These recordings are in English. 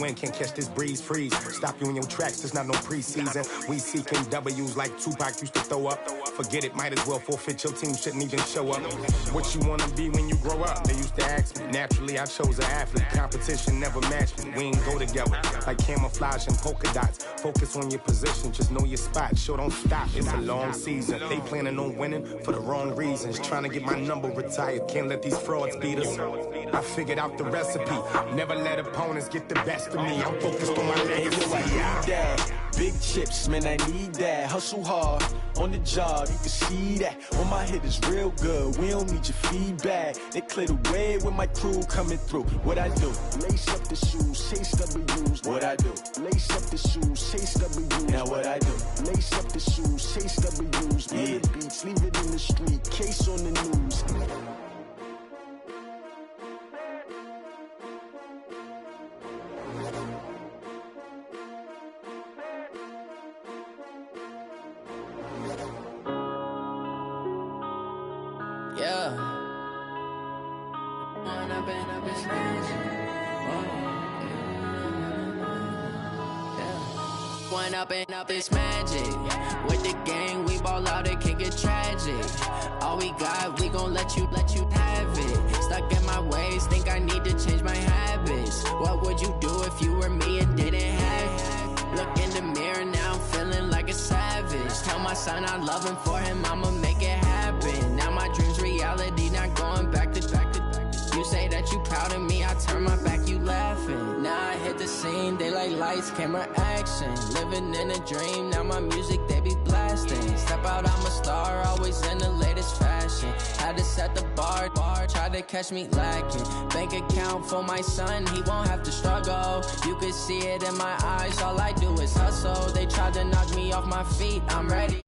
Wind can't catch this breeze, freeze. Stop you in your tracks, there's not no preseason. We seeking W's like Tupac used to throw up. Forget it, might as well forfeit, your team shouldn't even show up. What you wanna be when you grow up? They used to ask me. Naturally, I chose an athlete. Competition never matched me. We ain't go together like camouflage and polka dots. Focus on your position, just know your spot. Sure, don't stop, it's a long season. They planning on winning for the wrong reasons. Trying to get my number retired, can't let these frauds beat us. I figured out the recipe. Never let opponents get the best of me. I'm focused on my legacy. I need that. Big chips, man, I need that. Hustle hard on the job, you can see that. On my hit is real good, we don't need your feedback. They clear the way with my crew coming through. What I do? Lace up the shoes, chase W's. What I do? Lace up the shoes, chase W's. Now what I do? Lace up the shoes, chase W's. Yeah. The beats, leave it in the street, case on the news. Yeah. One up and up is magic. With the gang, we ball out, it can get tragic. All we got, we gon' let you have it. Stuck in my ways, think I need to change my habits. What would you do if you were me and didn't have it? Look in the mirror, now I'm feeling like a savage. Tell my son I love him, for him I'ma make it happen. Now my dream's reality, not going back to. You say that you proud of me, I turn my back, you laughing. Now I hit the scene, they like lights, camera, action. Living in a dream, now my music, they be blasting. Step out, I'm a star, always in the latest fashion. Had to set the bar, try to catch me lacking. Bank account for my son, he won't have to struggle. You can see it in my eyes, all I do is hustle. They tried to knock me off my feet, I'm ready.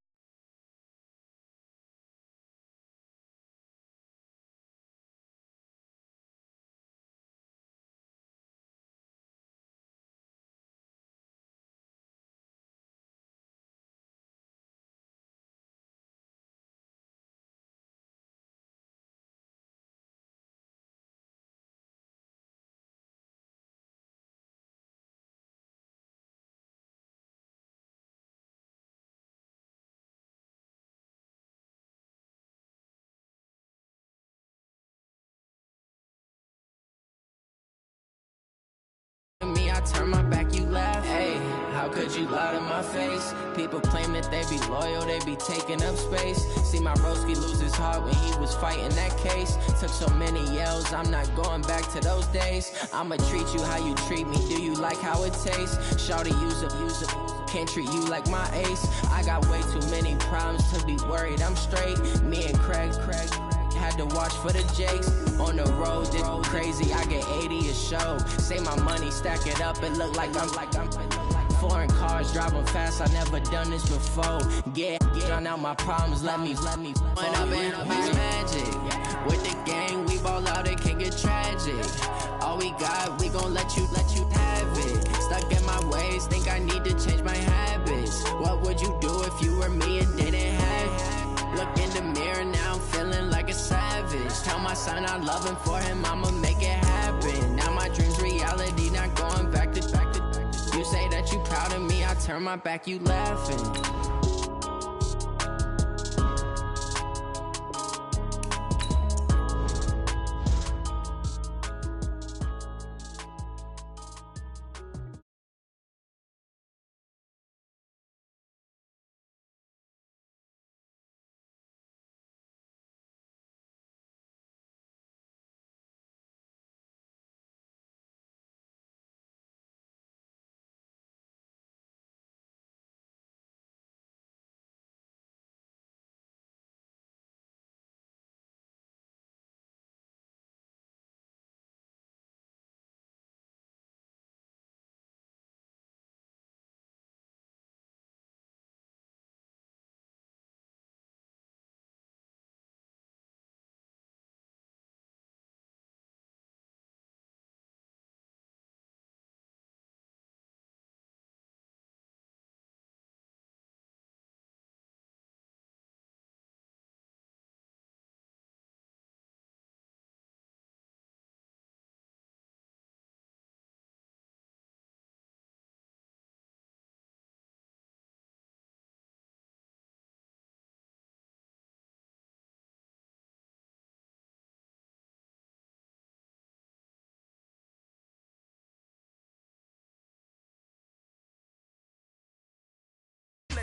Me, I turn my back, you laugh. Hey, how could you lie to my face? People claim that they be loyal, they be taking up space. See my broski lose his heart when he was fighting that case. Took so many yells, I'm not going back to those days. I'ma treat you how you treat me, do you like how it tastes? Shawty, use it, can't treat you like my ace. I got way too many problems to be worried, I'm straight. Me and Craig had to watch for the Jakes. On the road, did crazy, I get 80 a show. Say my money, stack it up, it look like I'm foreign cars, driving fast, I never done this before. Get on out my problems, let me One up and up is magic. With the gang, we ball out, it can get tragic. All we got, we gon' let you have it. Stuck in my ways, think I need to change my habits. What would you do if you were me and didn't have it? Look in the mirror, now I'm feeling like a savage. Tell my son I love him, for him I'ma make it happen. Now my dream's reality, not going back to. You say that you proud of me, I turn my back, you laughing.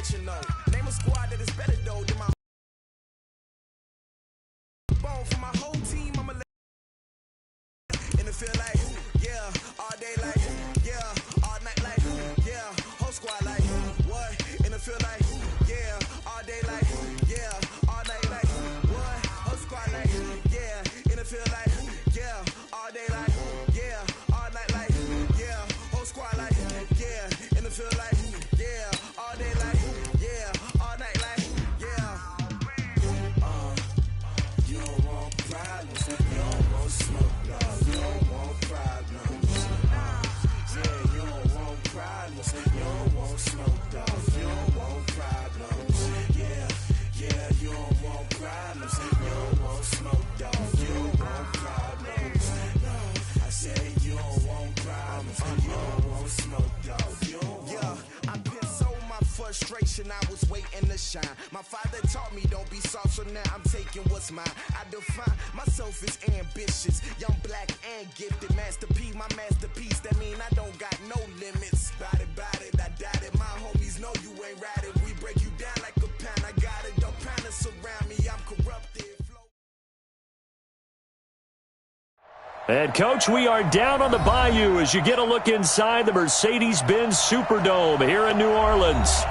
let you know. Name a squad that is better though than my bone for my whole team. I'ma let and it feel like, yeah, all day like, yeah, all night like, yeah, whole squad like, what? And it feel like, yeah, all day like, yeah, all night like, what? Whole squad like, yeah, and it feel like, yeah, all day like, yeah, all night like, yeah, whole squad like, yeah, and it feel like, yeah, all day like, yeah, all night like, yeah. You don't want problems, you don't want smoke, no, you don't want problems. Yeah, you don't want problems, you don't want smoke, dog, you don't want problems. Yeah, you don't want problems, you don't want smoke, dog, you don't want problems. No, I said you don't want problems, you don't want smoke, dog, you don't want. Yeah, I pissed so my frustration, I was waiting to shine. My father taught me don't be soft, so now I'm taking what's mine. I define myself as ambitious, young, black, and gifted. Master P, my masterpiece, that mean I don't got no limits. Bout it, I doubt it. My homies know you ain't ratted. We break you down like a pound, I got it. Don't panic surround me, I'm corrupted. And, Coach, we are down on the bayou as you get a look inside the Mercedes-Benz Superdome here in New Orleans.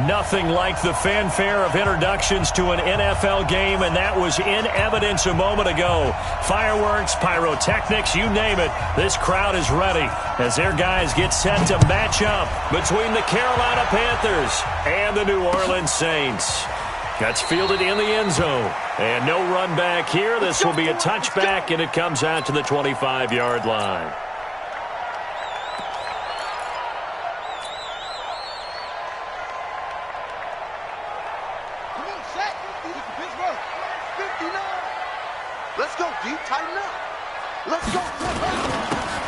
Nothing like the fanfare of introductions to an NFL game, and that was in evidence a moment ago. Fireworks, pyrotechnics, you name it. This crowd is ready as their guys get set to match up between the Carolina Panthers and the New Orleans Saints. That's fielded in the end zone. And no run back here. This will be a touchback, and it comes out to the 25-yard line. Let's go, deep, tighten up. Let's go.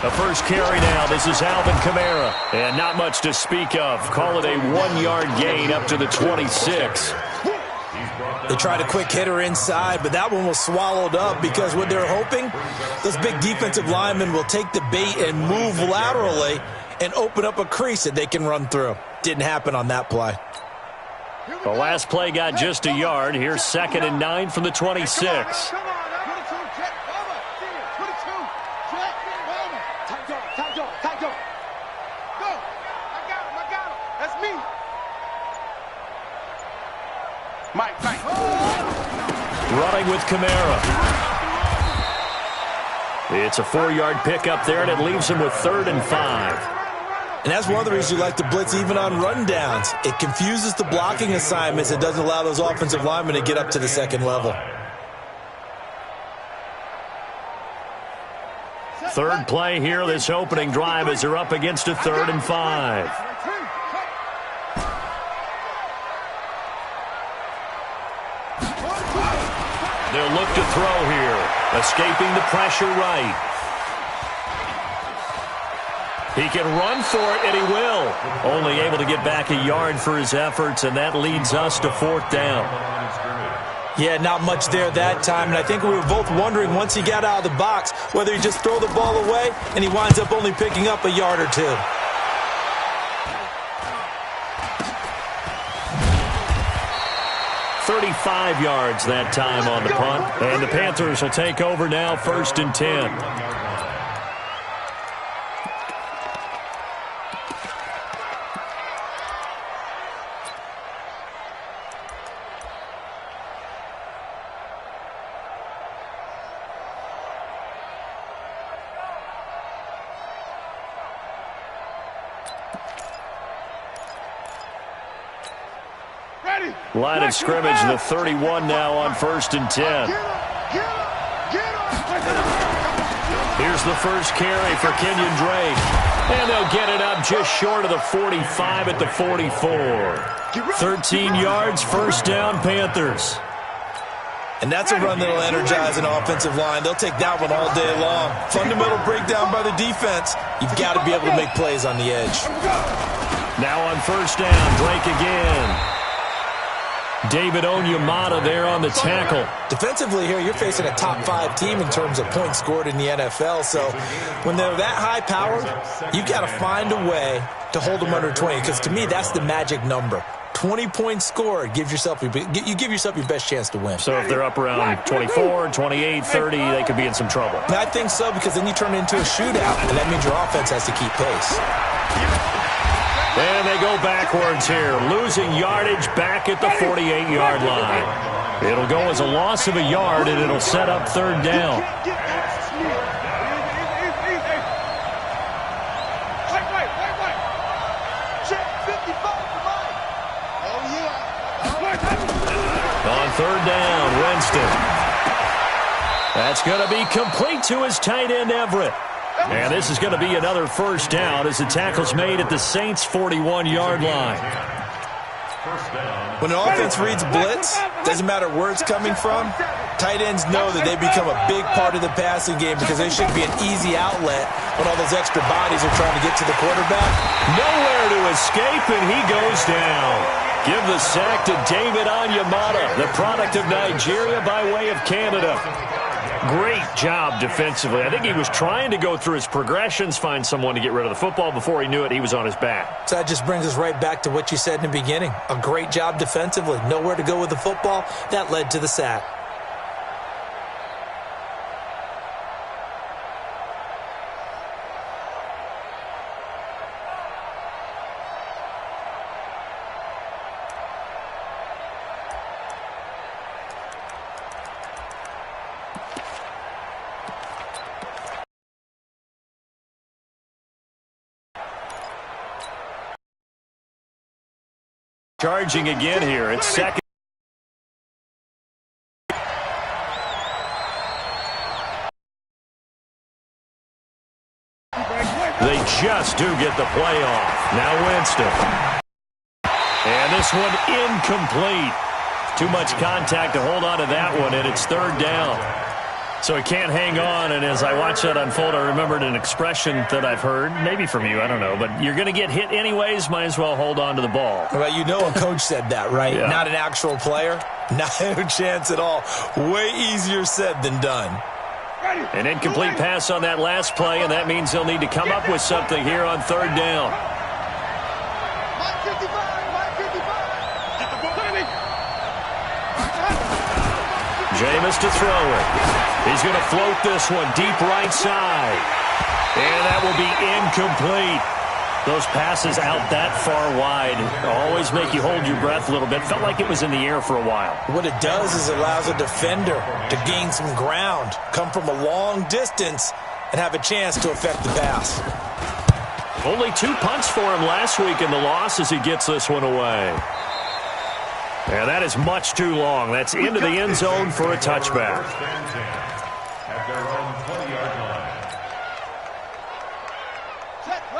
The first carry now. This is Alvin Kamara. And not much to speak of. Call it a 1-yard gain up to the 26. They tried a quick hitter inside, but that one was swallowed up because what they're hoping, those big defensive linemen will take the bait and move laterally and open up a crease that they can run through. Didn't happen on that play. The last play got just a yard. Here's 2nd and 9 from the 26. Running with Kamara. It's a 4-yard pickup there, and it leaves him with 3rd and 5. And that's one of the reasons you like to blitz even on rundowns. It confuses the blocking assignments. It doesn't allow those offensive linemen to get up to the second level. Third play here, this opening drive, as they're up against a 3rd and 5. They'll look to throw here. Escaping the pressure right. He can run for it, and he will. Only able to get back a yard for his efforts, and that leads us to 4th down. Yeah, not much there that time, and I think we were both wondering once he got out of the box whether he just throw the ball away, and he winds up only picking up a yard or two. 35 yards that time on the punt. And the Panthers will take over now, 1st and 10. Line of scrimmage, the 31 now on 1st and 10. Here's the first carry for Kenyon Drake. And they'll get it up just short of the 45 at the 44. 13 yards, 1st down, Panthers. And that's a run that'll energize an offensive line. They'll take that one all day long. Fundamental breakdown by the defense. You've got to be able to make plays on the edge. Now on 1st down, Drake again. David Onyemata there on the tackle. Defensively here, you're facing a top 5 team in terms of points scored in the NFL. So when they're that high powered, you've got to find a way to hold them under 20. Because to me, that's the magic number. 20-point score, you give yourself your best chance to win. So if they're up around 24, 28, 30, they could be in some trouble. I think so, because then you turn it into a shootout, and that means your offense has to keep pace. And they go backwards here, losing yardage back at the 48-yard line. It'll go as a loss of a yard, and it'll set up third down. On third down, Winston. That's going to be complete to his tight end, Everett. And this is going to be another first down as the tackle's made at the Saints' 41-yard line. When the offense reads blitz, doesn't matter where it's coming from, tight ends know that they become a big part of the passing game because they should be an easy outlet when all those extra bodies are trying to get to the quarterback. Nowhere to escape, and he goes down. Give the sack to David Onyemata, the product of Nigeria by way of Canada. Great job defensively. I think he was trying to go through his progressions, find someone to get rid of the football. Before he knew it, he was on his back. So that just brings us right back to what you said in the beginning. A great job defensively. Nowhere to go with the football. That led to the sack. Charging again here. It's second. They just do get the play off. Now Winston. And this one incomplete. Too much contact to hold on to that one, and it's third down. So he can't hang on, and as I watched that unfold, I remembered an expression that I've heard, maybe from you, I don't know, but you're going to get hit anyways, might as well hold on to the ball. Well, you know a coach said that, right? Yeah. Not an actual player. Not a chance at all. Way easier said than done. An incomplete pass on that last play, and that means they'll need to come up with something here on third down. Jameis to throw it. He's going to float this one deep right side. And that will be incomplete. Those passes out that far wide always make you hold your breath a little bit. Felt like it was in the air for a while. What it does is it allows a defender to gain some ground, come from a long distance, and have a chance to affect the pass. Only 2 punts for him last week in the loss as he gets this one away. And that is much too long. That's into the end zone for a touchback.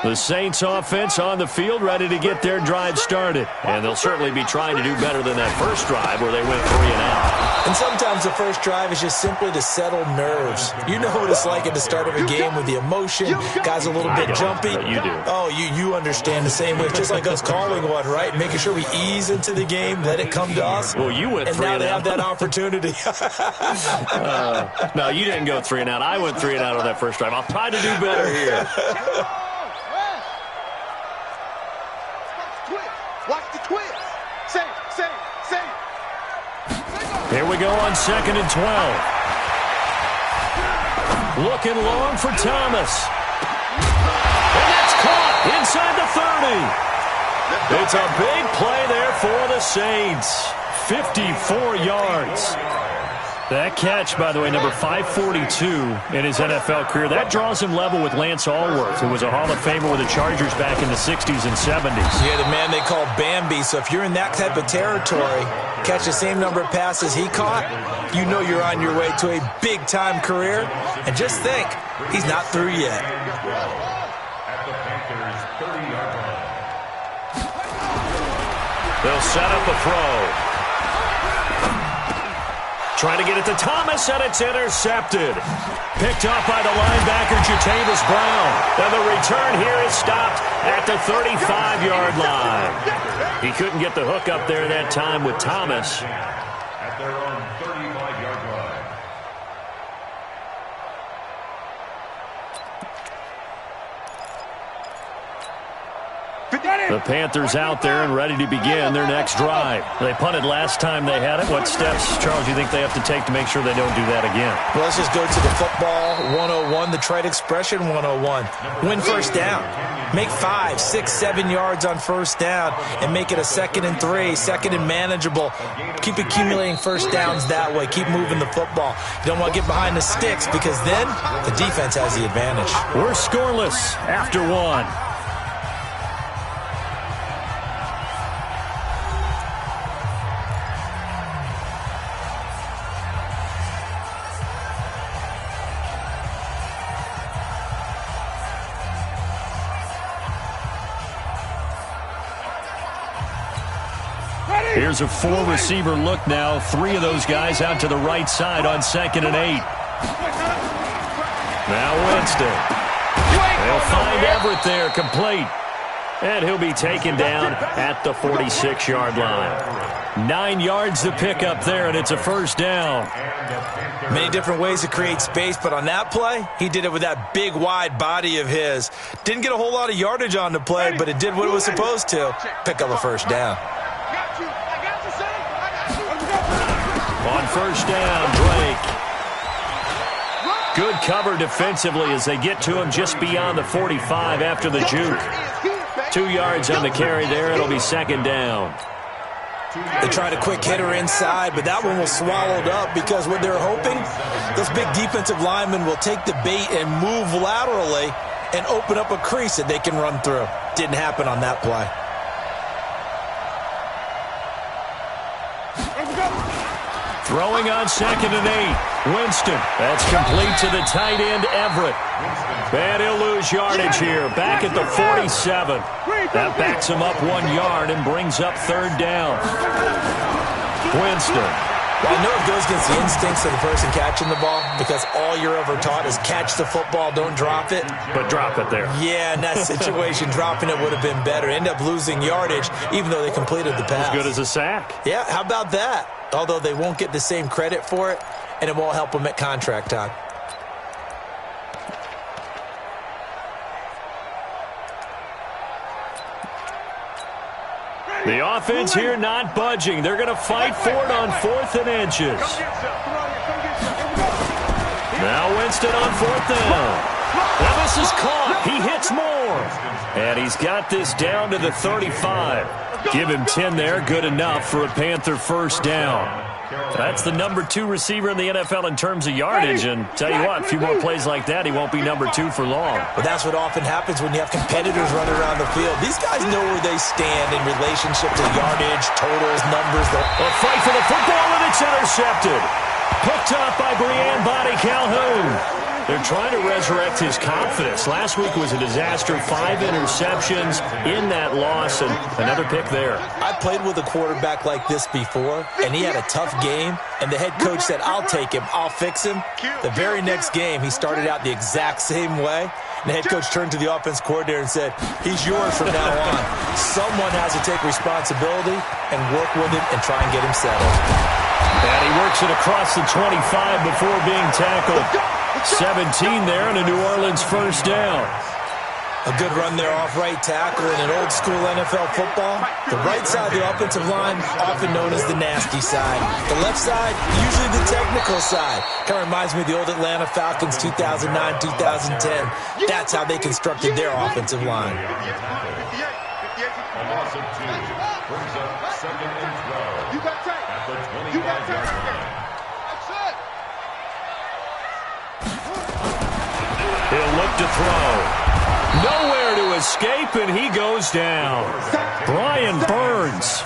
The Saints offense on the field, ready to get their drive started. And they'll certainly be trying to do better than that first drive where they went 3 and out. And sometimes the first drive is just simply to settle nerves. You know what it's like at the start of a game with the emotion. Guys a little bit jumpy. You do. Oh, you understand the same way. It's just like us calling one, right? Making sure we ease into the game, let it come to us. Well, you went 3 and out. And now they have that opportunity. No, you didn't go 3 and out. I went 3 and out on that first drive. I'll try to do better here. Watch the twist. Save. Here we go on 2nd and 12. Looking long for Thomas. And that's caught inside the 30. It's a big play there for the Saints. 54 yards. That catch, by the way, number 542 in his NFL career. That draws him level with Lance Allworth, who was a Hall of Famer with the Chargers back in the 60s and 70s. Yeah, the man they call Bambi. So if you're in that type of territory, catch the same number of passes he caught, you know you're on your way to a big-time career. And just think, he's not through yet. They'll set up a throw. Trying to get it to Thomas, and it's intercepted. Picked up by the linebacker, Jatavis Brown. And the return here is stopped at the 35-yard line. He couldn't get the hook up there that time with Thomas. At their own 35-yard line. The Panthers out there and ready to begin their next drive. They punted last time they had it. What steps, Charles, do you think they have to take to make sure they don't do that again? Well, let's just go to the football 101, the trade expression 101. Win first down. Make 5, 6, 7 yards on first down and make it a 2nd and 3, 2nd and manageable. Keep accumulating first downs that way. Keep moving the football. You don't want to get behind the sticks because then the defense has the advantage. We're scoreless after 1. Here's a 4-receiver look now. 3 of those guys out to the right side on 2nd and 8. Now Winston. They'll find Everett there, complete. And he'll be taken down at the 46-yard line. 9 yards to pick up there, and it's a first down. Many different ways to create space, but on that play, he did it with that big, wide body of his. Didn't get a whole lot of yardage on the play, but it did what it was supposed to. Pick up a first down. On first down, Drake. Good cover defensively as they get to him just beyond the 45 after the juke. 2 yards on the carry there. It'll be 2nd down. They tried a quick hitter inside, but that one was swallowed up because what they're hoping, those big defensive linemen will take the bait and move laterally and open up a crease that they can run through. Didn't happen on that play. Throwing on 2nd and 8. Winston. That's complete to the tight end, Everett. And he'll lose yardage here. Back at the 47. That backs him up 1 yard and brings up 3rd down. Winston. Well, I know it goes against the instincts of the person catching the ball because all you're ever taught is catch the football, don't drop it. But drop it there. Yeah, in that situation, dropping it would have been better. End up losing yardage even though they completed the pass. As good as a sack. Yeah, how about that? Although they won't get the same credit for it, and it won't help them at contract time. The offense here not budging. They're going to fight for it on 4th and inches. Now Winston on 4th down. Now this is caught. He hits more. And he's got this down to the 35. Give him 10 there. Good enough for a Panther first down. That's the number 2 receiver in the NFL in terms of yardage. And tell you what, a few more plays like that, he won't be number 2 for long. But that's what often happens when you have competitors running around the field. These guys know where they stand in relationship to yardage, totals, numbers. A fight for the football, and it's intercepted. Picked up by Breanne Body Calhoun. They're trying to resurrect his confidence. Last week was a disaster. 5 interceptions in that loss, and another pick there. I played with a quarterback like this before, and he had a tough game, and the head coach said, I'll take him, I'll fix him. The very next game, he started out the exact same way, and the head coach turned to the offense coordinator and said, he's yours from now on. Someone has to take responsibility and work with him and try and get him settled. And he works it across the 25 before being tackled. 17 there and a New Orleans first down. A good run there off right tackle in an old school NFL football. The right side of the offensive line, often known as the nasty side. The left side, usually the technical side. Kind of reminds me of the old Atlanta Falcons 2009, 2010. That's how they constructed their offensive line. A loss of 2 brings up 2nd and 12 at the 25-yard line. He'll look to throw. Nowhere to escape, and he goes down. Brian Burns.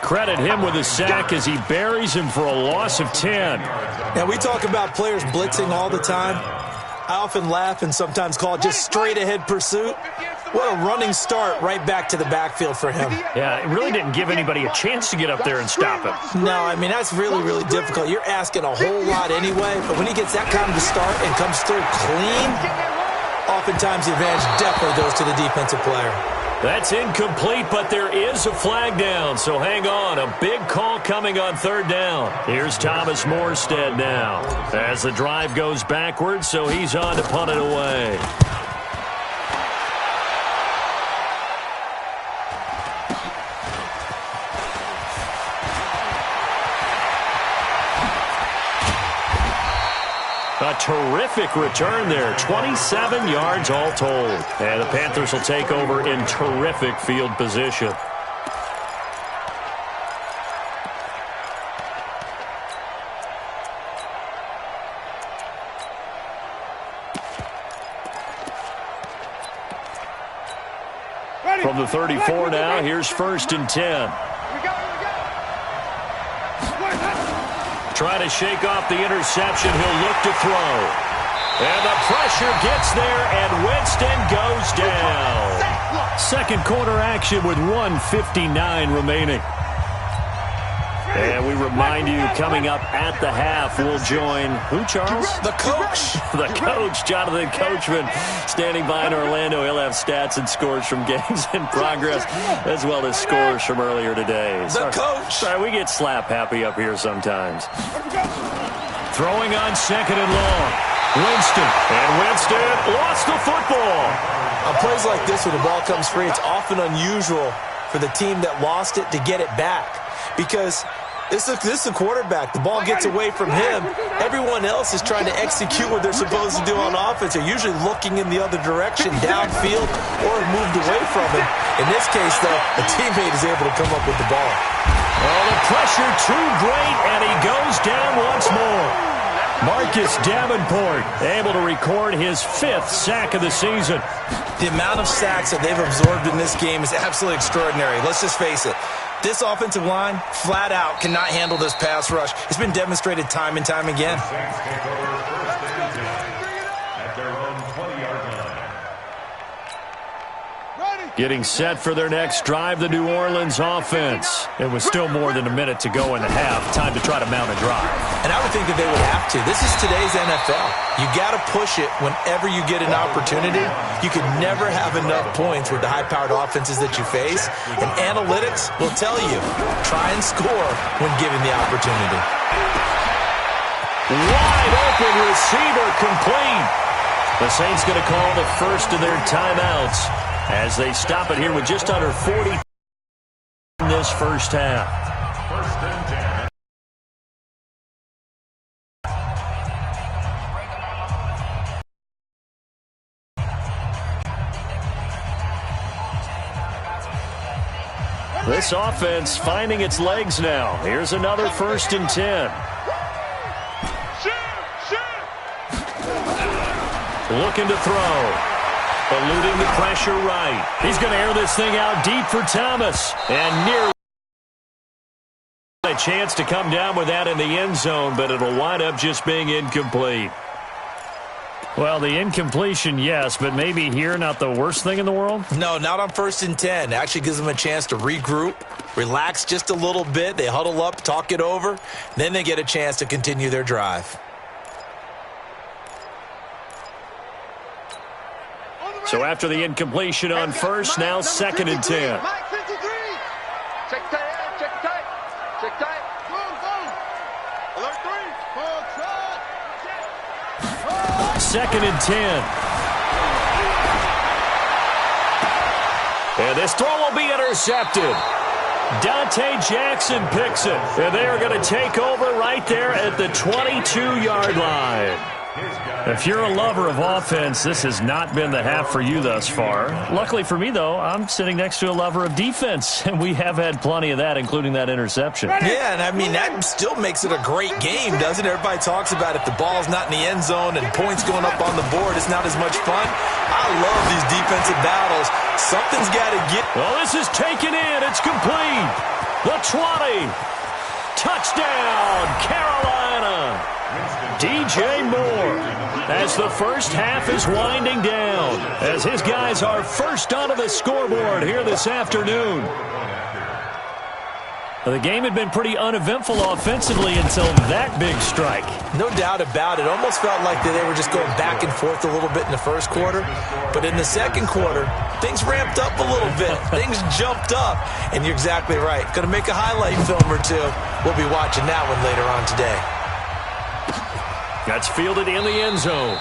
Credit him with a sack as he buries him for a loss of 10. Now, we talk about players blitzing all the time. I often laugh and sometimes call it just straight-ahead pursuit. What a running start right back to the backfield for him. Yeah, it really didn't give anybody a chance to get up there and stop him. No, I mean, that's really, really difficult. You're asking a whole lot anyway, but when he gets that kind of a start and comes through clean, oftentimes the advantage definitely goes to the defensive player. That's incomplete, but there is a flag down, so hang on. A big call coming on 3rd down. Here's Thomas Morstead now as the drive goes backwards, so he's on to punt it away. A terrific return there. 27 yards all told. And the Panthers will take over in terrific field position. From the 34 now, here's 1st and 10. Try to shake off the interception. He'll look to throw. And the pressure gets there, and Winston goes down. Second quarter action with 1:59 remaining. And we remind you, coming up at the half, we'll join who, Charles? The coach. The coach, Jonathan Coachman, standing by in Orlando. He'll have stats and scores from games in progress, as well as scores from earlier today. The coach. Sorry, we get slap happy up here sometimes. Throwing on 2nd and long. Winston. And Winston lost the football. On plays like this, when the ball comes free, it's often unusual for the team that lost it to get it back. Because this is a quarterback. The ball gets away from him. Everyone else is trying to execute what they're supposed to do on offense. They're usually looking in the other direction, downfield, or moved away from him. In this case, though, a teammate is able to come up with the ball. Oh, the pressure too great, and he goes down once more. Marcus Davenport able to record his 5th sack of the season. The amount of sacks that they've absorbed in this game is absolutely extraordinary. Let's just face it. This offensive line, flat out, cannot handle this pass rush. It's been demonstrated time and time again. Getting set for their next drive, the New Orleans offense. It was still more than a minute to go in the half. Time to try to mount a drive. And I would think that they would have to. This is today's NFL. You got to push it whenever you get an opportunity. You can never have enough points with the high-powered offenses that you face. And analytics will tell you, try and score when given the opportunity. Wide open receiver complete. The Saints going to call the first of their timeouts as they stop it here with just under 40 in this first half. 1st and 10. This offense finding its legs now. Here's another 1st and 10. Looking to throw. Eluding the pressure right. He's going to air this thing out deep for Thomas. And nearly a chance to come down with that in the end zone, but it'll wind up just being incomplete. Well, the incompletion, yes, but maybe here not the worst thing in the world? No, not on 1st and 10. It actually gives them a chance to regroup, relax just a little bit. They huddle up, talk it over. Then they get a chance to continue their drive. So after the incompletion on first, now 2nd and 10. Check tight, check tight, check tight. Alert 3. 2nd and 10. And this throw will be intercepted. Dante Jackson picks it. And they are going to take over right there at the 22-yard line. If you're a lover of offense, this has not been the half for you thus far. Luckily for me, though, I'm sitting next to a lover of defense, and we have had plenty of that, including that interception. Yeah, and I mean, that still makes it a great game, doesn't it? Everybody talks about if the ball's not in the end zone and points going up on the board, it's not as much fun. I love these defensive battles. Something's got to get. Well, this is taken in. It's complete. The 20. Touchdown, Carolina. DJ Moore, as the first half is winding down, as his guys are first onto the scoreboard here this afternoon. The game had been pretty uneventful offensively until that big strike. No doubt about it. Almost felt like they were just going back and forth a little bit in the first quarter. But in the second quarter, things ramped up a little bit. Things jumped up. And you're exactly right. Going to make a highlight film or two. We'll be watching that one later on today. That's fielded in the end zone.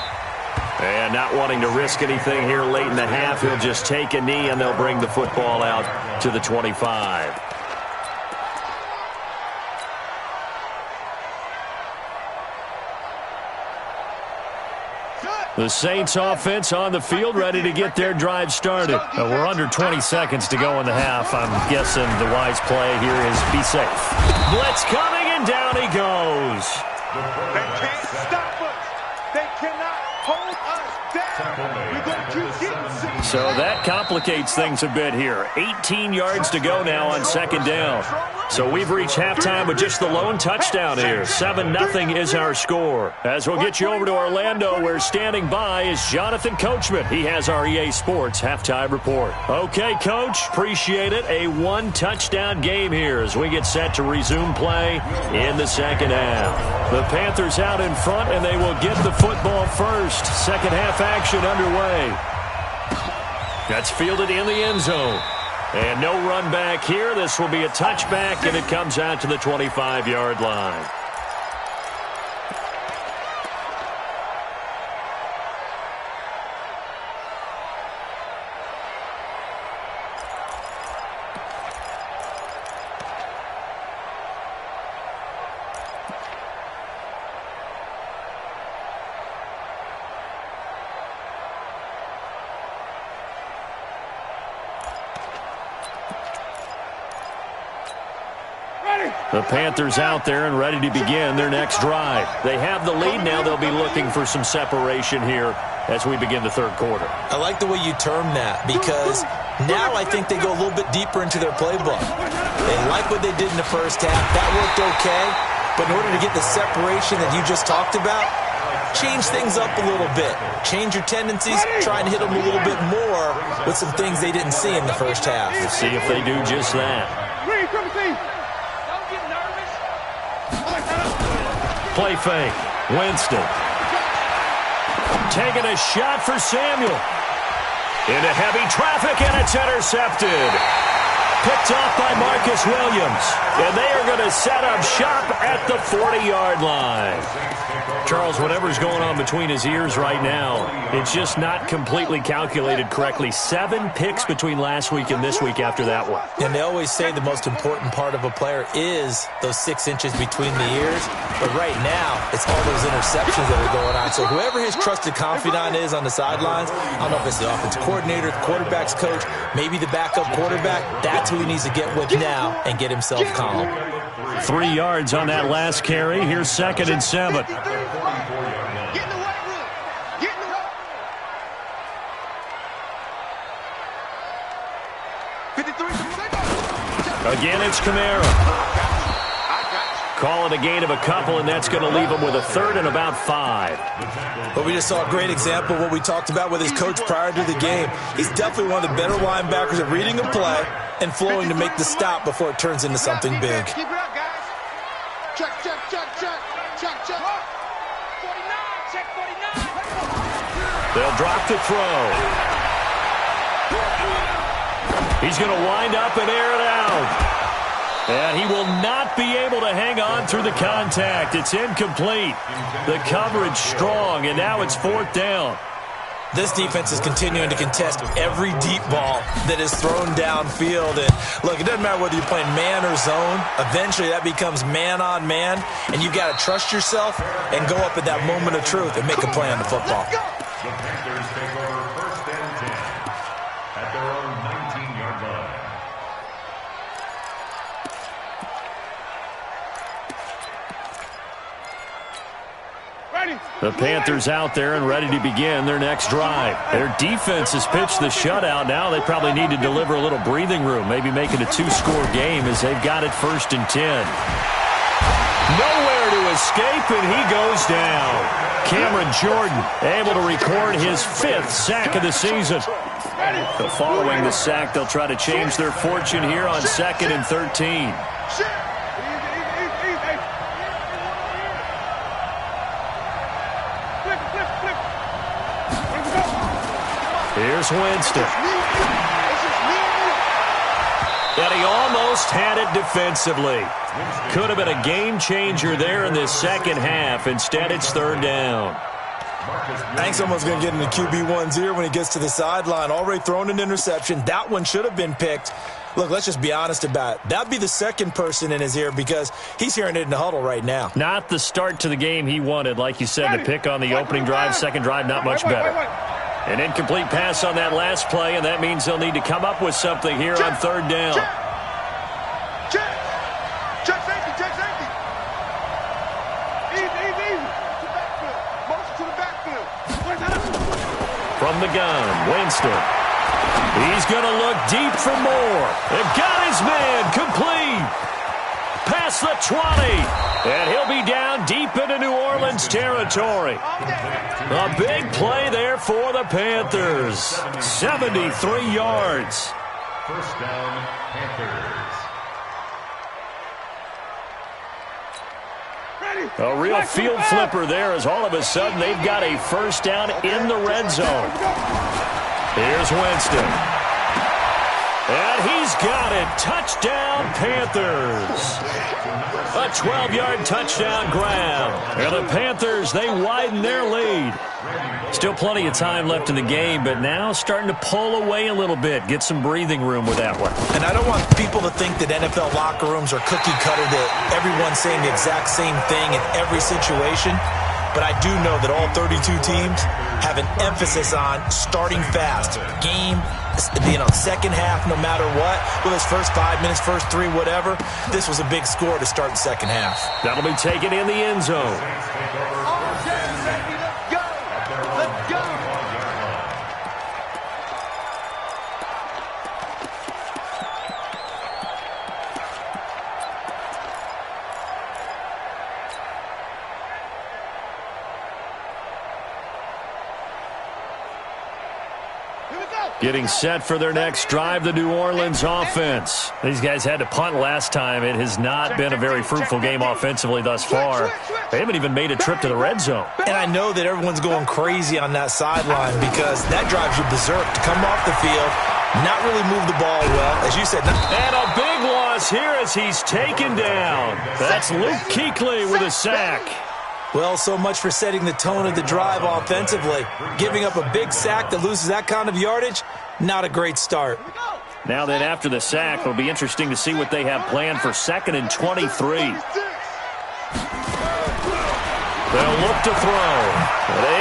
And not wanting to risk anything here late in the half, he'll just take a knee and they'll bring the football out to the 25. The Saints offense on the field, ready to get their drive started. We're under 20 seconds to go in the half. I'm guessing the wise play here is be safe. Blitz coming, and down he goes. They can't stop us. They cannot hold us down. We're going to keep getting 6. So that complicates things a bit here. 18 yards to go now on second down. So we've reached halftime with just the lone touchdown here. 7-0 is our score. As we'll get you over to Orlando, where standing by is Jonathan Coachman. He has our EA Sports halftime report. Okay, Coach, appreciate it. A 1-touchdown game here as we get set to resume play in the second half. The Panthers out in front, and they will get the football first. Second half action underway. That's fielded in the end zone. And no run back here. This will be a touchback, and it comes out to the 25-yard line. The Panthers out there and ready to begin their next drive. They have the lead now. They'll be looking for some separation here as we begin the third quarter. I like the way you term that, because now I think they go a little bit deeper into their playbook. They like what they did in the first half. That worked okay. But in order to get the separation that you just talked about, change things up a little bit. Change your tendencies. Try and hit them a little bit more with some things they didn't see in the first half. We'll see if they do just that. Play fake. Winston. Taking a shot for Samuel. Into heavy traffic, and it's intercepted. Picked off by Marcus Williams. And they are going to set up shop at the 40-yard line. Charles, whatever's going on between his ears right now, it's just not completely calculated correctly. 7 picks between last week and this week after that one. And they always say the most important part of a player is those 6 inches between the ears. But right now, it's all those interceptions that are going on. So whoever his trusted confidant is on the sidelines, I don't know if it's the offensive coordinator, the quarterback's coach, maybe the backup quarterback, that's who he needs to get with now and get himself calm. 3 yards on that last carry. Here's 2nd and 7. Again, it's Kamara. Call it a gain of a couple, and that's going to leave him with a 3rd and about 5. But we just saw a great example of what we talked about with his coach prior to the game. He's definitely one of the better linebackers at reading a play and flowing to make the stop before it turns into something big. Keep it up, guys. Check, check, check, check, check, check. 49, check 49. They'll drop the throw. He's going to wind up and air it out. And he will not be able to hang on through the contact. It's incomplete. The coverage strong, and now it's 4th down. This defense is continuing to contest every deep ball that is thrown downfield. And look, it doesn't matter whether you're playing man or zone. Eventually, that becomes man on man, and you've got to trust yourself and go up at that moment of truth and make a play on the football. The Panthers take over 1st and 10 at their own 19-yard line. The Panthers out there and ready to begin their next drive. Their defense has pitched the shutout. Now they probably need to deliver a little breathing room, maybe make it a 2-score game as they've got it 1st and 10. Nowhere to escape, and he goes down. Cameron Jordan able to record his 5th sack of the season. But following the sack, they'll try to change their fortune here on 2nd and 13. Here's Winston. And he almost had it defensively. Could have been a game changer there in this second half. Instead, it's 3rd down. I think someone's going to get in the QB1's ear when he gets to the sideline. Already thrown an interception. That one should have been picked. Look, let's just be honest about it. That'd be the second person in his ear because he's hearing it in the huddle right now. Not the start to the game he wanted. Like you said, the pick on the opening drive, second drive, not much better. An incomplete pass on that last play, and that means they'll need to come up with something here on third down. Check safety. Easy. To backfield. Motion to the backfield. From the gun, Winston. He's going to look deep for more. They've got his man complete. Past the 20. And he'll be down deep into New Orleans territory. A big play there for the Panthers. 73 yards. First down, Panthers. A real field flipper there as all of a sudden they've got a first down in the red zone. Here's Winston. And he's got it. Touchdown, Panthers. A 12-yard touchdown grab. And the Panthers, they widen their lead. Still plenty of time left in the game, but now starting to pull away a little bit. Get some breathing room with that one. And I don't want people to think that NFL locker rooms are cookie cutter, that everyone's saying the exact same thing in every situation. But I do know that all 32 teams have an emphasis on starting fast. Game, second half, no matter what. Whether it's first 5 minutes, first 3, whatever. This was a big score to start the second half. That'll be taken in the end zone. Let's go. Getting set for their next drive, the New Orleans offense. These guys had to punt last time. It has not been a very fruitful game offensively thus far. They haven't even made a trip to the red zone. And I know that everyone's going crazy on that sideline because that drives you berserk to come off the field, not really move the ball well. As you said. And a big loss here as he's taken down. That's Luke Kuechly with a sack. Well, so much for setting the tone of the drive offensively. Giving up a big sack that loses that kind of yardage, not a great start. Now then, after the sack, it'll be interesting to see what they have planned for 2nd and 23. They'll look to throw.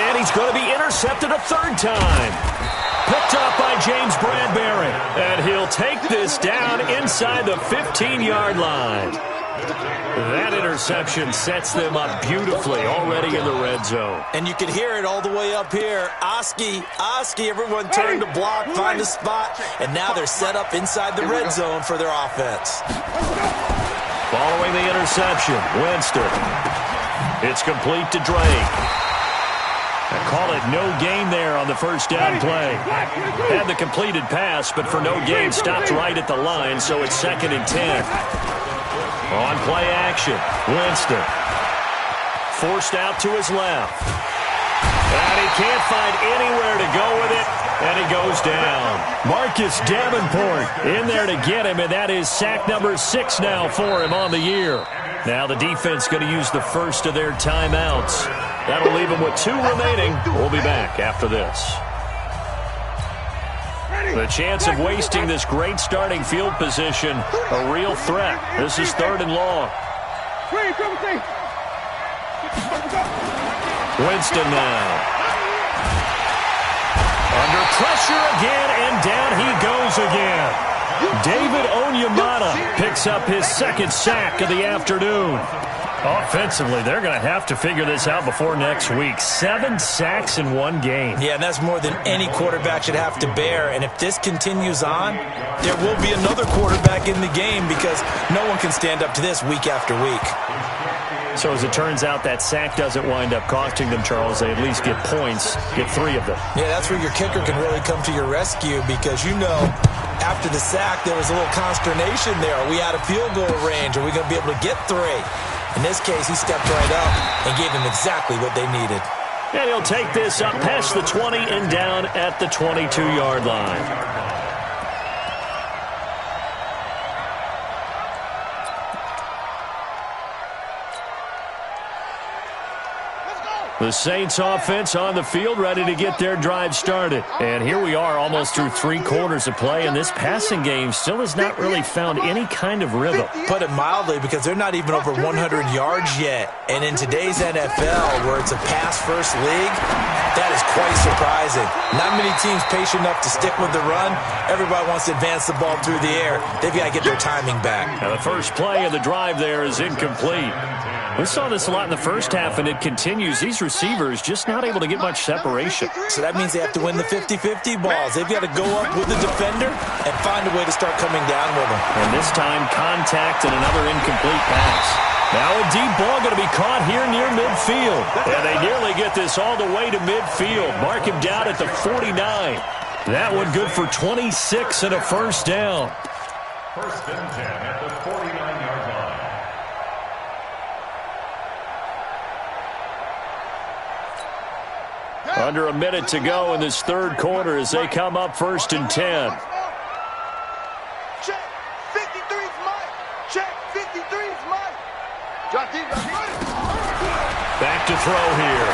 And he's going to be intercepted a third time. Picked up by James Bradbury. And he'll take this down inside the 15-yard line. That interception sets them up beautifully already in the red zone. And you can hear it all the way up here. Oski, everyone turned to block, find a spot, and now they're set up inside the red zone for their offense. Following the interception, Winston. It's complete to Drake. I call it no gain there on the first down play. Had the completed pass, but for no gain, stopped right at the line, so it's 2nd and 10. On play action, Winston. Forced out to his left. And he can't find anywhere to go with it, and he goes down. Marcus Davenport in there to get him, and that is sack number 6 now for him on the year. Now the defense going to use the first of their timeouts. That'll leave them with 2 remaining. We'll be back after this. The chance of wasting this great starting field position, a real threat. This is 3rd and long. Winston now. Under pressure again, and down he goes again. David Onyemata picks up his 2nd sack of the afternoon. Offensively, they're going to have to figure this out before next week. 7 sacks in 1 game. Yeah, and that's more than any quarterback should have to bear. And if this continues on, there will be another quarterback in the game because no one can stand up to this week after week. So as it turns out, that sack doesn't wind up costing them, Charles. They at least get points, get 3 of them. Yeah, that's where your kicker can really come to your rescue because, after the sack, there was a little consternation there. Are we out of field goal range? Are we going to be able to get 3? In this case, he stepped right up and gave them exactly what they needed. And he'll take this up past the 20 and down at the 22-yard line. The Saints offense on the field, ready to get their drive started. And here we are almost through 3 quarters of play, and this passing game still has not really found any kind of rhythm. Put it mildly, because they're not even over 100 yards yet. And in today's NFL, where it's a pass-first league, that is quite surprising. Not many teams patient enough to stick with the run. Everybody wants to advance the ball through the air. They've got to get their timing back. Now the first play of the drive there is incomplete. We saw this a lot in the first half, and it continues. These receivers just not able to get much separation. So that means they have to win the 50-50 balls. They've got to go up with the defender and find a way to start coming down with them. And this time, contact and another incomplete pass. Now a deep ball going to be caught here near midfield. And they nearly get this all the way to midfield. Mark him down at the 49. That one good for 26 and a first down. First and 10 at the 49-yard line. Under a minute to go in this third quarter as they come up first and 10. Check. 53's Mike. Check. 53's Mike. Back to throw here.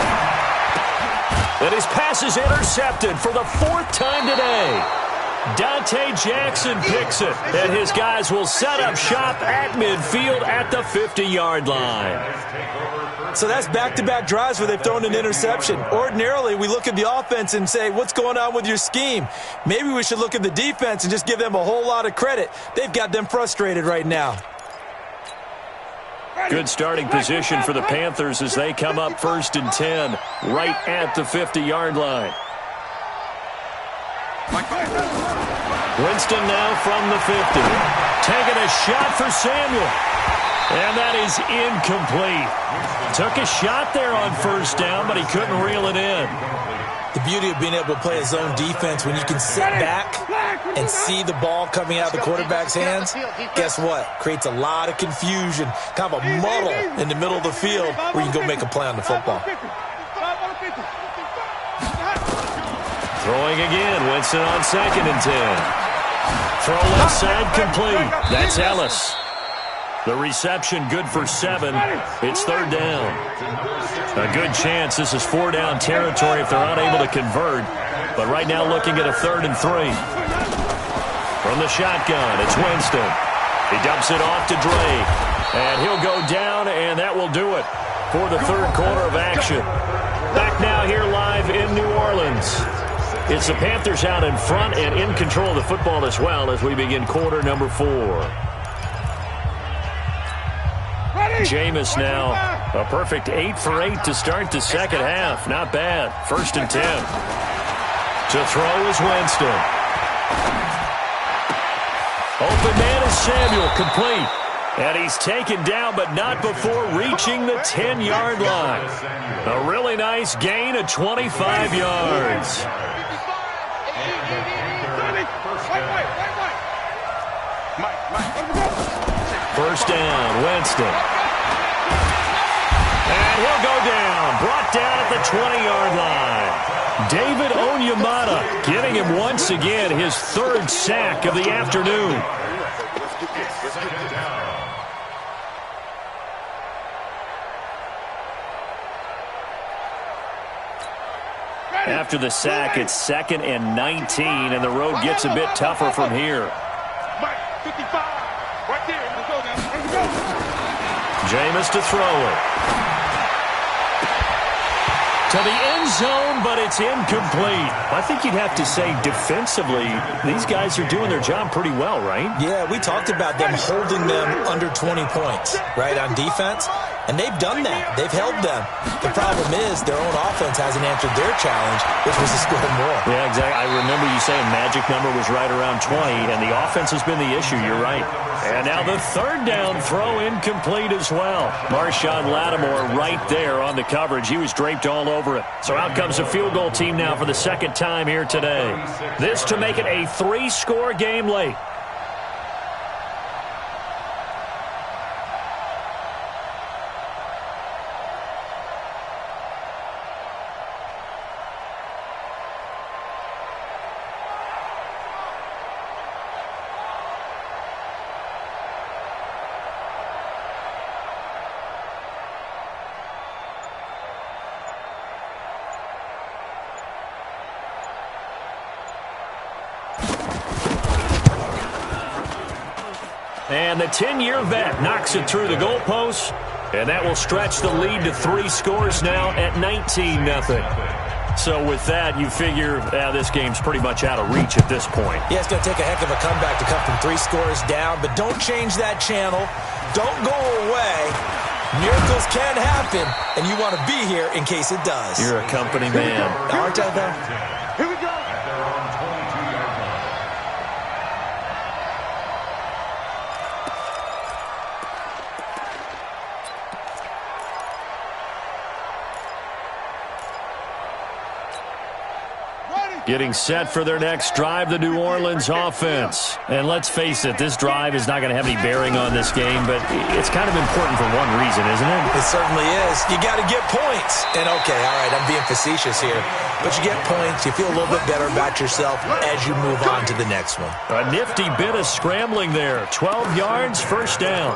And his pass is intercepted for the 4th time today. Dante Jackson picks it, and his guys will set up shop at midfield at the 50-yard line. So that's back-to-back drives where they've thrown an interception. Ordinarily, we look at the offense and say, what's going on with your scheme? Maybe we should look at the defense and just give them a whole lot of credit. They've got them frustrated right now. Good starting position for the Panthers as they come up first and 10, right at the 50-yard line. Winston now from the 50. Taking a shot for Samuel. And that is incomplete. Took a shot there on first down, but he couldn't reel it in. The beauty of being able to play a zone defense when you can sit back and see the ball coming out of the quarterback's hands, guess what? Creates a lot of confusion, kind of a muddle in the middle of the field where you can go make a play on the football. Throwing again, Winston on second and 10. Throw left side complete. That's Ellis. The reception good for 7. It's third down. A good chance this is 4-down territory if they're unable to convert. But right now looking at a 3rd and 3. From the shotgun, it's Winston. He dumps it off to Drake. And he'll go down, and that will do it for the third quarter of action. Back now here live in New Orleans. It's the Panthers out in front and in control of the football as well as we begin quarter number 4. Jameis now, a perfect 8 for 8 to start the second half. Not bad. First and 10. To throw is Winston. Open man is Samuel, complete. And he's taken down, but not before reaching the 10-yard line. A really nice gain of 25 yards. First down, Winston. And he'll go down, brought down at the 20-yard line. David Onyemata giving him once again his 3rd sack of the afternoon. After the sack, it's 2nd and 19, and the road gets a bit tougher from here. Jameis to throw it. To the end zone, but it's incomplete. I think you'd have to say defensively, these guys are doing their job pretty well, right? Yeah, we talked about them holding them under 20 points, right, on defense. And they've done that. They've held them. The problem is their own offense hasn't answered their challenge, which was to score more. Yeah, exactly. I remember you saying magic number was right around 20, and the offense has been the issue. You're right. And now the 3rd down throw incomplete as well. Marshawn Lattimore right there on the coverage. He was draped all over it. So out comes the field goal team now for the 2nd time here today. This to make it a 3-score game late. And the 10-year vet knocks it through the goalpost, and that will stretch the lead to 3 scores now at 19-0. So with that, you figure this game's pretty much out of reach at this point. Yeah, it's going to take a heck of a comeback to come from 3 scores down, but don't change that channel. Don't go away. Miracles can happen, and you want to be here in case it does. You're a company man. Aren't I, though? Here we go. Getting set for their next drive, the New Orleans offense. And let's face it, this drive is not going to have any bearing on this game, but it's kind of important for one reason, isn't it? It certainly is. You got to get points. And okay, all right, I'm being facetious here, but you get points, you feel a little bit better about yourself as you move on to the next one. A nifty bit of scrambling there. 12 yards, first down.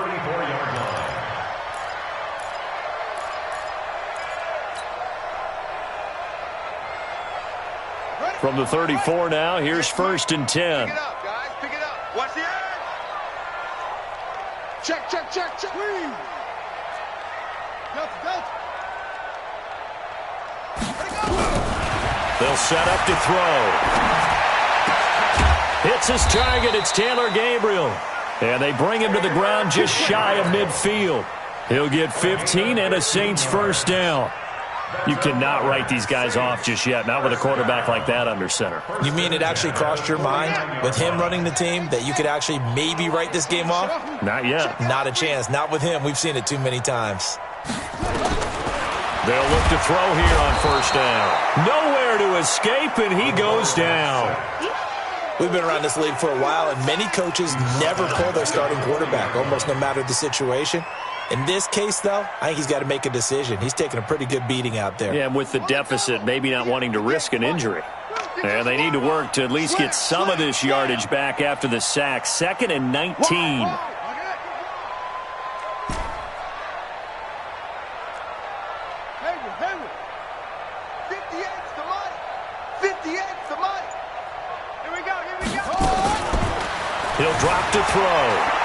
From the 34 now, here's 1st and 10. Pick it up, guys. Pick it up. Watch the edge. Check, check, check, check. They'll set up to throw. Hits his target. It's Taylor Gabriel. And they bring him to the ground just shy of midfield. He'll get 15 and a Saints first down. You cannot write these guys off just yet, not with a quarterback like that under center. You mean it actually crossed your mind with him running the team that you could actually maybe write this game off? Not yet. Not a chance. Not with him. We've seen it too many times. They'll look to throw here on first down. Nowhere to escape, and he goes down. We've been around this league for a while, and many coaches never pull their starting quarterback, almost no matter the situation. In this case, though, I think he's got to make a decision. He's taking a pretty good beating out there. Yeah, and with the deficit, maybe not wanting to risk an injury. And they need to work to at least get some of this yardage back after the sack. 2nd and 19. Hayward. 58's the money. 58's the money. Here we go. He'll drop to throw.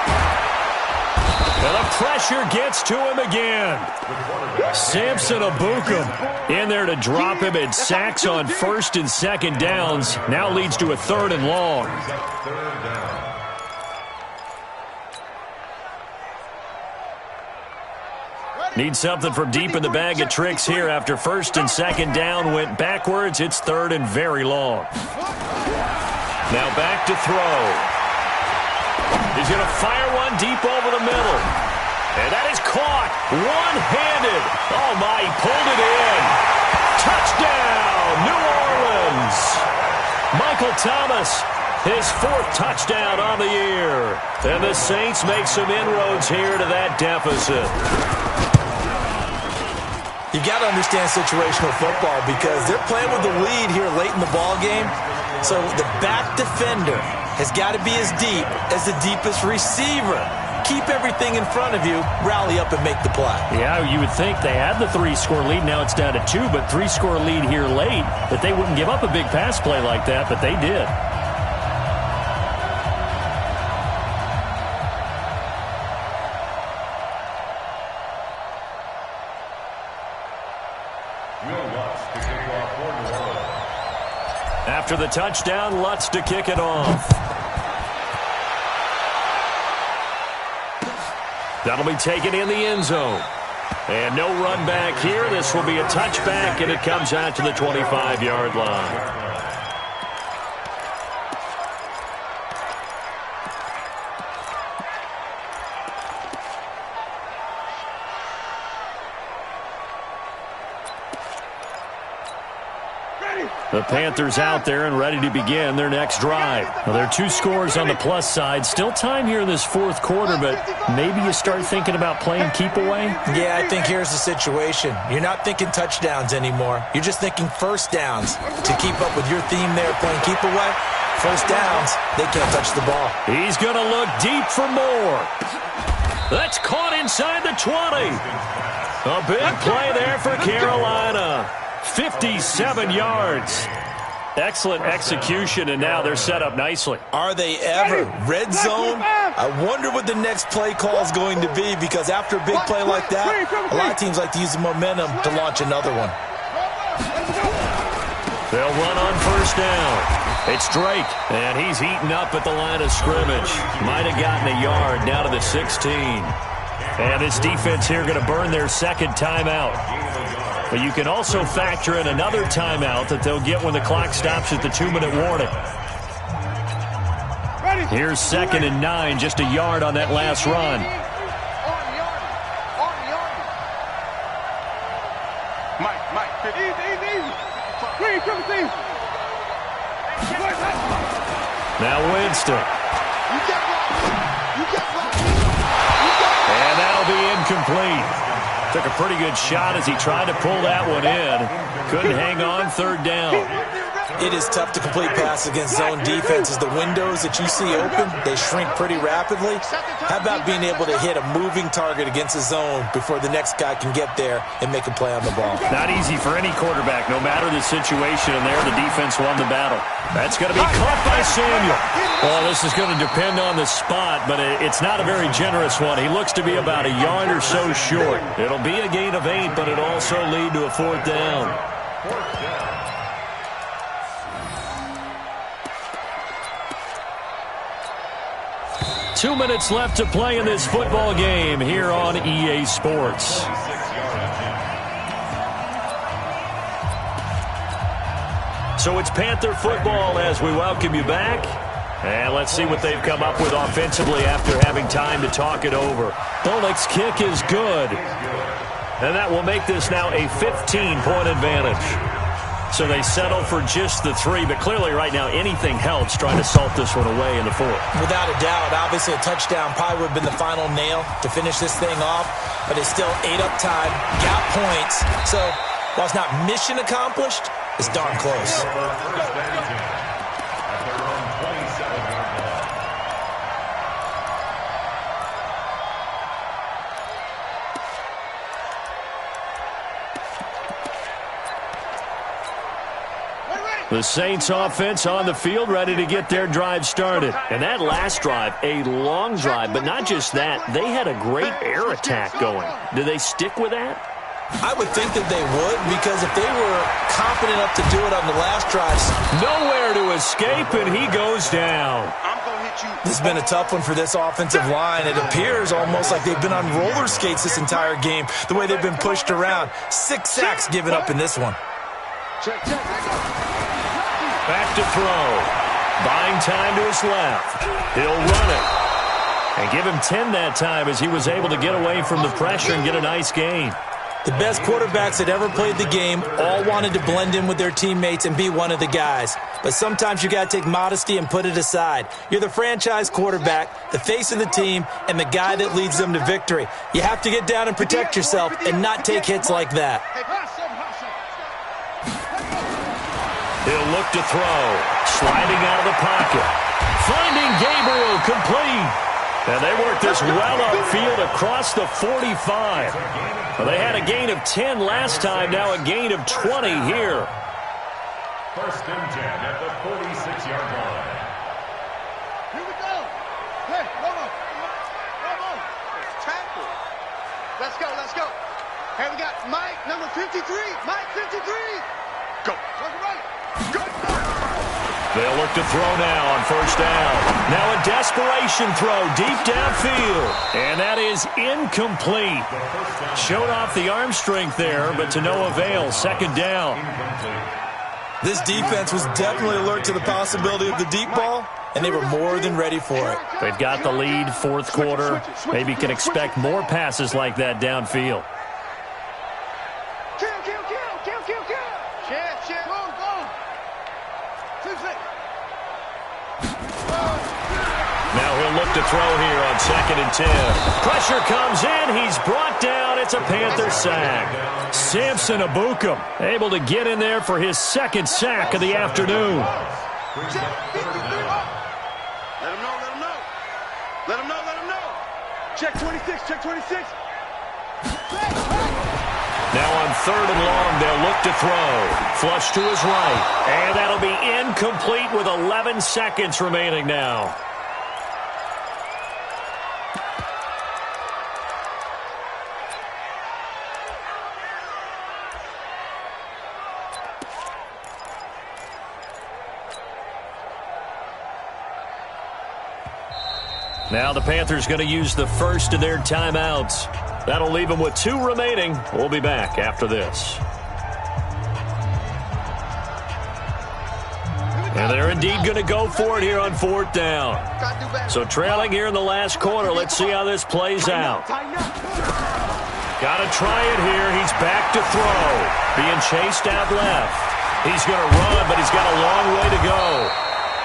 And the pressure gets to him again. Samson Abukum in there to drop him, and sacks on 1st and 2nd downs. Now leads to a 3rd and long. Need something from deep in the bag of tricks here after 1st and 2nd down went backwards. It's 3rd and very long. Now back to throw. He's going to fire one deep over the middle. And that is caught one-handed. Oh, my, he pulled it in. Touchdown, New Orleans. Michael Thomas, his 4th touchdown on the year. And the Saints make some inroads here to that deficit. You got to understand situational football because they're playing with the lead here late in the ball game. So the back defender has got to be as deep as the deepest receiver. Keep everything in front of you, rally up and make the play. Yeah, you would think they had the 3-score lead. Now it's down to 2, but 3-score lead here late, that they wouldn't give up a big pass play like that, but they did. After the touchdown, Lutz to kick it off. That'll be taken in the end zone. And no run back here. This will be a touchback, and it comes out to the 25-yard line. The Panthers out there and ready to begin their next drive. Now, there are 2 scores on the plus side. Still time here in this 4th quarter, but maybe you start thinking about playing keep away? Yeah, I think here's the situation. You're not thinking touchdowns anymore. You're just thinking first downs. To keep up with your theme there, playing keep away, first downs, they can't touch the ball. He's going to look deep for more. That's caught inside the 20. A big play there for Carolina. 57 yards. Excellent execution, and now they're set up nicely. Are they ever? Red zone? I wonder what the next play call is going to be, because after a big play like that, a lot of teams like to use the momentum to launch another one. They'll run on first down. It's Drake, and he's heating up at the line of scrimmage. Might have gotten a yard down to the 16. And this defense here going to burn their second timeout. But you can also factor in another timeout that they'll get when the clock stops at the 2-minute warning. Here's 2nd and 9, just a yard on that last run. Mike, easy. Now Winston. And that'll be incomplete. Took a pretty good shot as he tried to pull that one in. Couldn't hang on, 3rd down. It is tough to complete passes against zone defenses. The windows that you see open, they shrink pretty rapidly. How about being able to hit a moving target against a zone before the next guy can get there and make a play on the ball? Not easy for any quarterback, no matter the situation, and there the defense won the battle. That's going to be caught by Samuel. Well, this is going to depend on the spot, but it's not a very generous one. He looks to be about a yard or so short. It'll be a gain of 8, but it'll also lead to a 4th down. 2 minutes left to play in this football game here on EA Sports. So it's Panther football as we welcome you back. And let's see what they've come up with offensively after having time to talk it over. Bullock's kick is good. And that will make this now a 15-point advantage. So they settle for just the 3, but clearly right now anything helps trying to salt this one away in the 4th. Without a doubt, obviously a touchdown probably would have been the final nail to finish this thing off, but it's still 8 up time, got points. So while it's not mission accomplished, it's darn close. The Saints offense on the field, ready to get their drive started. And that last drive, a long drive, but not just that. They had a great air attack going. Do they stick with that? I would think that they would, because if they were confident enough to do it on the last drive. Nowhere to escape, and he goes down. This has been a tough one for this offensive line. It appears almost like they've been on roller skates this entire game, the way they've been pushed around. 6 sacks given up in this one. Back to throw. Buying time to his left. He'll run it. And give him 10 that time as he was able to get away from the pressure and get a nice gain. The best quarterbacks that ever played the game all wanted to blend in with their teammates and be one of the guys. But sometimes you got to take modesty and put it aside. You're the franchise quarterback, the face of the team, and the guy that leads them to victory. You have to get down and protect yourself and not take hits like that. He'll look to throw. Sliding out of the pocket. Finding Gabriel complete. And they work this well upfield across the 45. Well, they had a gain of 10 last time, now a gain of 20 here. 1st and 10 at the 46-yard line. Here we go. Hey, Romo. Tackle. Let's go. Hey, we got Mike, number 53. Mike, 53. Go. Right. Go. They'll look to throw now on first down. Now a desperation throw deep downfield. And that is incomplete. Showed off the arm strength there, but to no avail. 2nd down. This defense was definitely alert to the possibility of the deep ball, and they were more than ready for it. They've got the lead, 4th quarter. Maybe can expect more passes like that downfield. Kill. Chip. Go. Now he'll look to throw here on 2nd and 10. Pressure comes in. He's brought down. It's a Panther sack. Samson Abukum able to get in there for his 2nd sack of the afternoon. Let him know. Check 26. Now Now on 3rd and long, they'll look to throw. Flush to his right. And that'll be incomplete with 11 seconds remaining now. Now the Panthers going to use the first of their timeouts. That'll leave them with 2 remaining. We'll be back after this. And they're indeed going to go for it here on 4th down. So trailing here in the last quarter. Let's see how this plays out. Got to try it here. He's back to throw. Being chased out left. He's going to run, but he's got a long way to go.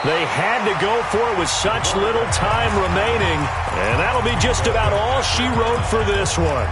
They had to go for it with such little time remaining, and that'll be just about all she wrote for this one.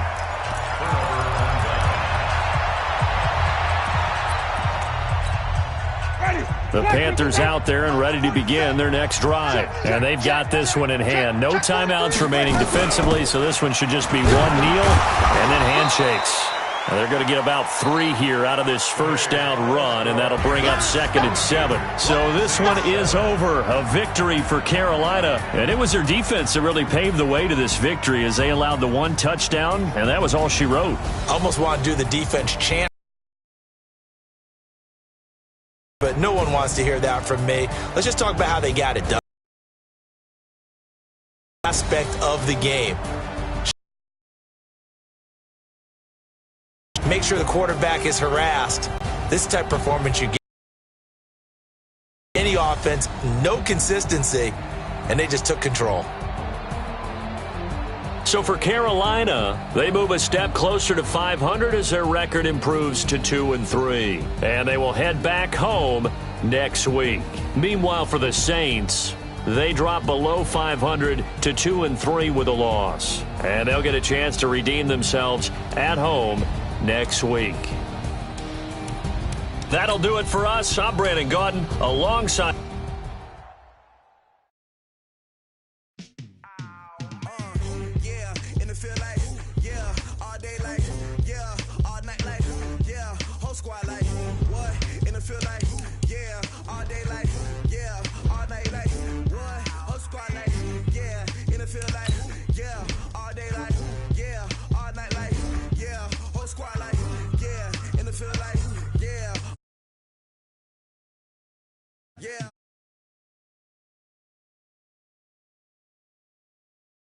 The Panthers out there and ready to begin their next drive, and they've got this one in hand. No timeouts remaining defensively, so this one should just be 1 kneel and then handshakes. And they're going to get about 3 here out of this first down run, and that'll bring up 2nd and 7. So this one is over. A victory for Carolina. And it was their defense that really paved the way to this victory as they allowed the 1 touchdown, and that was all she wrote. Almost want to do the defense chant, but no one wants to hear that from me. Let's just talk about how they got it done. Aspect of the game. Make sure the quarterback is harassed. This type of performance you get. Any offense, no consistency, and they just took control. So for Carolina, they move a step closer to 500 as their record improves to 2-3. And they will head back home next week. Meanwhile, for the Saints, they drop below 500 to 2-3 with a loss. And they'll get a chance to redeem themselves at home next week. That'll do it for us. I'm Brandon Gaudin alongside In the field like